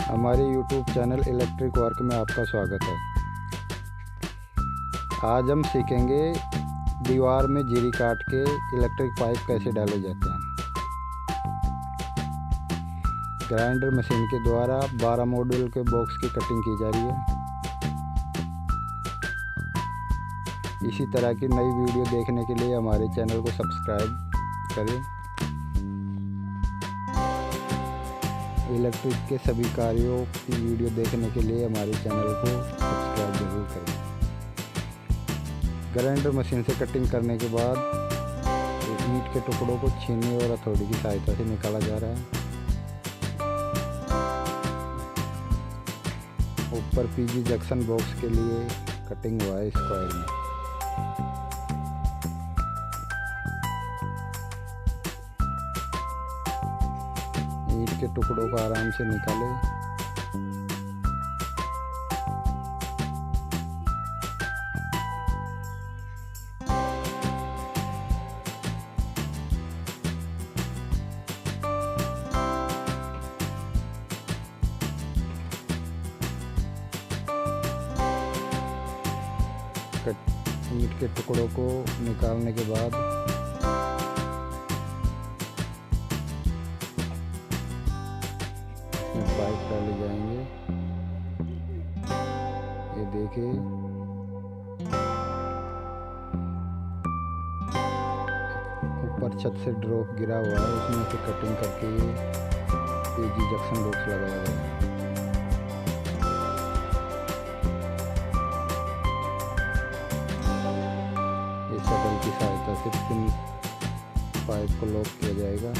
हमारे YouTube channel electric work में आपका स्वागत है। आज हम सीखेंगे दीवार में जीरी काट के इलेक्ट्रिक पाइप कैसे डाले जाते हैं। ग्राइंडर मशीन के द्वारा 12 मॉड्यूल के बॉक्स की कटिंग की जा रही है। इसी तरह की नई वीडियो देखने के लिए हमारे चैनल को सब्सक्राइब करें। इलेक्ट्रिक के सभी कार्यों की वीडियो देखने के लिए हमारे चैनल को सब्सक्राइब जरूर करें। ग्राइंडर मशीन से कटिंग करने के बाद ईंट के टुकड़ों को छीलने और हथौड़ी की सहायता से निकाला जा रहा है। ऊपर पीजी जंक्शन बॉक्स के लिए कटिंग हुआ है स्क्वायर में। ईंट के टुकड़ों को आराम से निकालें। ईंट के टुकड़ों को निकालने के बाद पाइप डाले जाएंगे। ये देखिए ऊपर छत से ड्रॉप गिरा हुआ है, उसमें से कटिंग करके ये पीजी जंक्शन बॉक्स लगाया गया है। इस शटल की सहायता से पिन पाइप को लॉक किया जाएगा।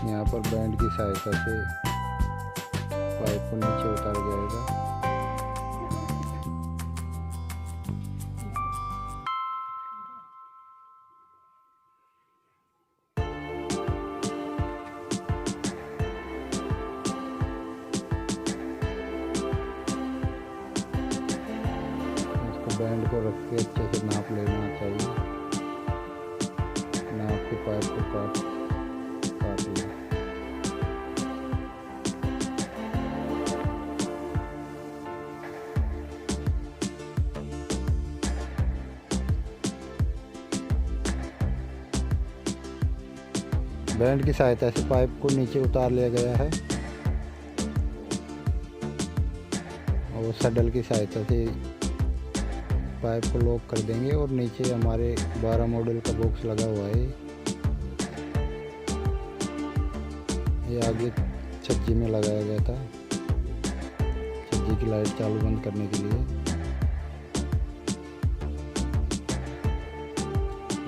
यहाँ पर बैंड की सहायता से पाइप को नीचे उतारा जाएगा। इसको बैंड को रख के अच्छे से नाप लेना चाहिए। नाप के पाइप को काट लिया। बैंड की सहायता से पाइप को नीचे उतार लिया गया है और सडल की सहायता से पाइप को लॉक कर देंगे और नीचे हमारे 12 मॉडल का बॉक्स लगा हुआ है। ये आगे छज्जी में लगाया गया था, छज्जी की लाइट चालू बंद करने के लिए।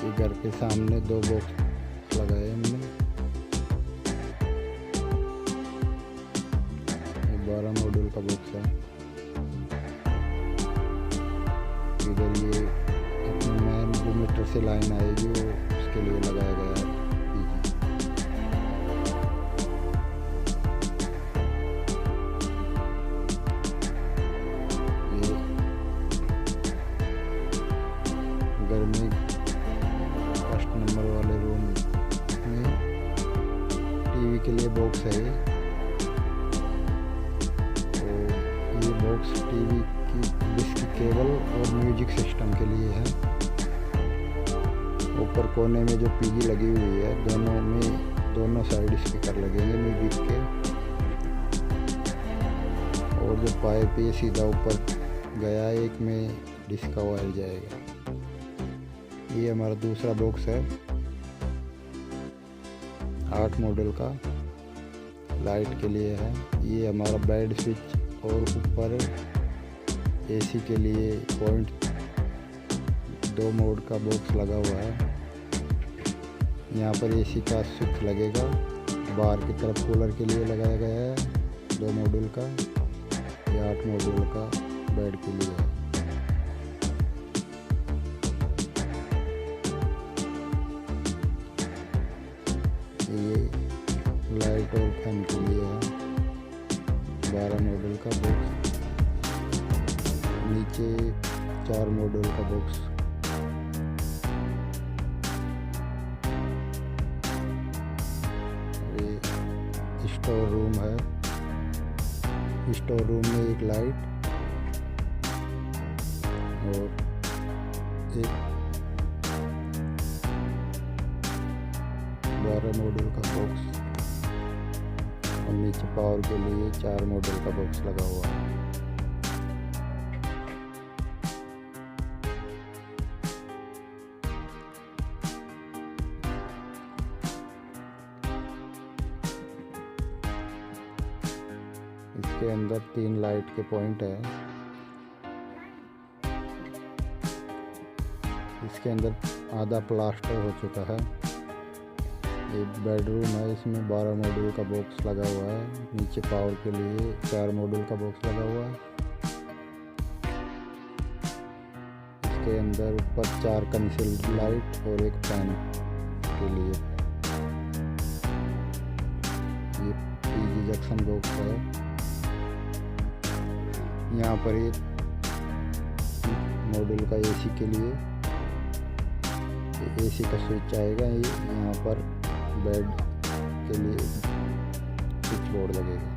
ये घर के सामने 2 बॉक्स लगाए हमने। 12 मॉड्यूल का बॉक्स है। इधर ये अपने मेन जो मीटर से लाइन आएगी वो उसके लिए लगाया गया है ये घर में 1 नंबर वाले रूम में टीवी के लिए बॉक्स है। ये बॉक्स टीवी की डिश की केबल और म्यूजिक सिस्टम के लिए है। ऊपर कोने में जो पीजी लगी हुई है दोनों साइड स्पीकर लगेंगे म्यूजिक के। और जो पाइप ये सीधा ऊपर गया है, एक में डिश का वायर जाएगा। ये हमारा दूसरा बॉक्स है 8 मॉडल का, लाइट के लिए है। ये हमारा बेड स्विच और ऊपर एसी के लिए 0.2 मोड का बॉक्स लगा हुआ है। यहाँ पर एसी का स्विच लगेगा बाहर की तरफ कूलर के लिए लगाया गया है 2 मॉड्यूल का। ये 8 मॉड्यूल का बेड के लिए है। ये लाइट और फैन के लिए है 12 मॉड्यूल का बॉक्स। नीचे 4 मॉड्यूल का बॉक्स। ये स्टोर रूम है। स्टोर रूम में एक लाइट और एक 12 मॉड्यूल का बॉक्स और नीचे पावर के लिए 4 मॉड्यूल का बॉक्स लगा हुआ है। इसके अंदर 3 लाइट के पॉइंट है। इसके अंदर आधा प्लास्टर हो चुका है। ये बेडरूम है, इसमें 12 मॉड्यूल का बॉक्स लगा हुआ है। नीचे पावर के लिए 4 मॉड्यूल का बॉक्स लगा हुआ है। इसके अंदर ऊपर 4 कंसील्ड लाइट और एक फैन के लिए। ये पीजी जंक्शन बॉक्स है। यहाँ पर एक मॉड्यूल का एसी के लिए एसी का स्विच आएगा। ये यहाँ पर बेड के लिए स्विच बोर्ड लगेगा।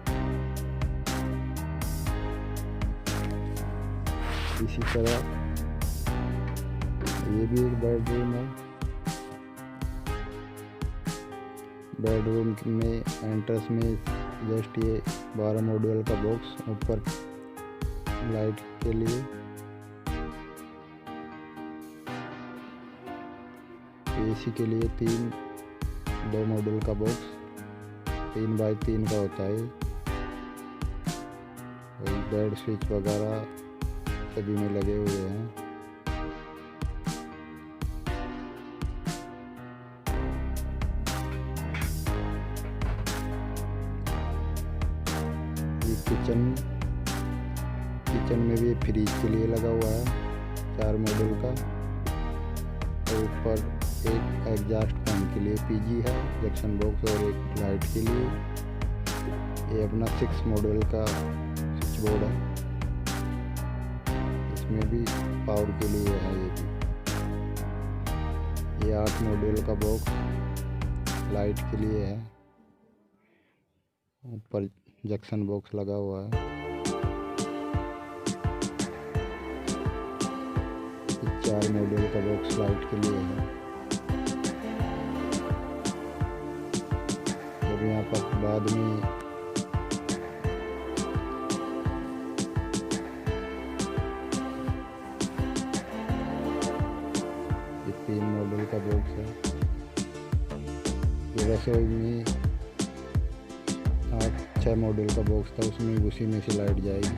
इसी तरह ये भी एक बेडरूम है। बेडरूम में एंट्रेंस में जस्ट ये 12 मॉड्यूल का बॉक्स ऊपर लाइट के लिए। एसी के लिए 2 मॉड्यूल का बॉक्स 3 बाई 3 का होता है। और बेड स्विच वगैरह सभी में लगे हुए हैं। ये किचन में भी फ्रिज के लिए लगा हुआ है 4 मॉड्यूल का। और ऊपर एक एग्जॉस्ट फैन के लिए पीजी है जंक्शन बॉक्स और एक लाइट के लिए। ये अपना 6 मॉड्यूल का स्विच बोर्ड है। इसमें भी पावर के लिए है। ये 8 मॉड्यूल का बॉक्स लाइट के लिए है। ऊपर जंक्शन बॉक्स लगा हुआ है। 4 मॉड्यूल का बॉक्स लाइट के लिए है। और यहाँ पर बाद में ये 3 मॉड्यूल का बॉक्स है। ये रसोई में 6 मॉड्यूल का बॉक्स था, उसमें उसी में से लाइट जाएगी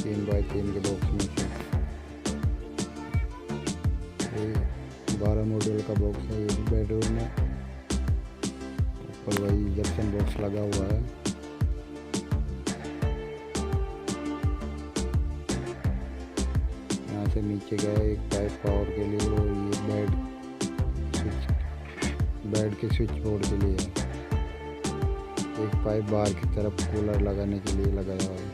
3 बाई 3 के बॉक्स में से। 12 मॉड्यूल का बॉक्स है। ये बेडरूम में ऊपर वही जंक्शन बॉक्स लगा हुआ है। यहाँ से नीचे गया एक पाइप पावर के लिए और ये बेड के स्विच बोर्ड के लिए है। एक पाइप बाहर की तरफ कूलर लगाने के लिए लगाया हुआ है।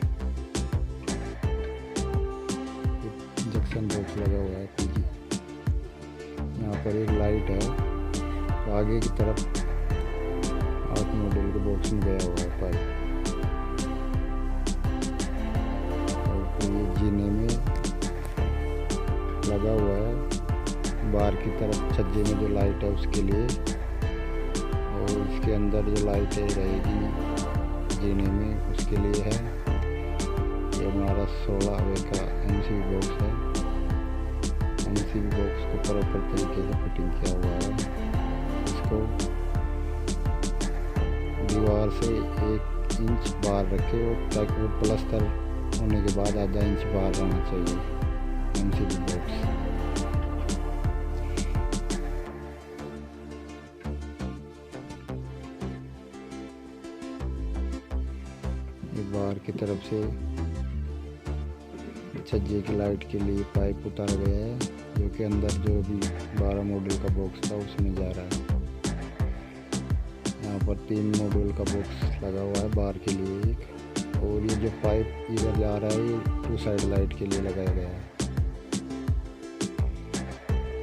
जंक्शन बॉक्स लगा हुआ है पीजी। यहाँ पर एक लाइट है। तो आगे की तरफ 8 मॉड्यूल के बॉक्स में गया हुआ है पाइप। और फिर ये जीने में लगा हुआ है बाहर की तरफ छज्जे में जो लाइट है उसके लिए। और इसके अंदर जो लाइट है रहेगी जीने में उसके लिए है। ये हमारा 16 का MCB बॉक्स है। MCB बॉक्स को प्रॉपर तरीके से फिटिंग किया हुआ है। इसको दीवार से 1 इंच बाहर रखे और ताकि वो प्लस्तर होने के बाद आधा इंच बाहर रहना चाहिए MCB बॉक्स। ये बाहर की तरफ से छज्जे की लाइट के लिए पाइप उतारा गया है, जो कि अंदर जो भी 12 मॉडल का बॉक्स था उसमें जा रहा है। यहाँ पर 3 मॉडल का बॉक्स लगा हुआ है बाहर के लिए एक, और ये जो पाइप इधर जा रहा है ये 2 साइड लाइट के लिए लगाया गया है।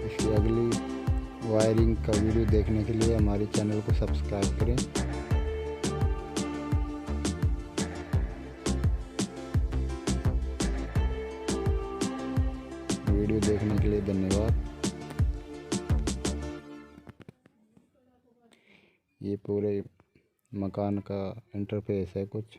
इसकी अगली वायरिंग का वीडियो देखने के लिए हमारे चैनल को सब्सक्राइब करें। वीडियो देखने के लिए धन्यवाद। ये पूरे मकान का इंटरफेस है कुछ।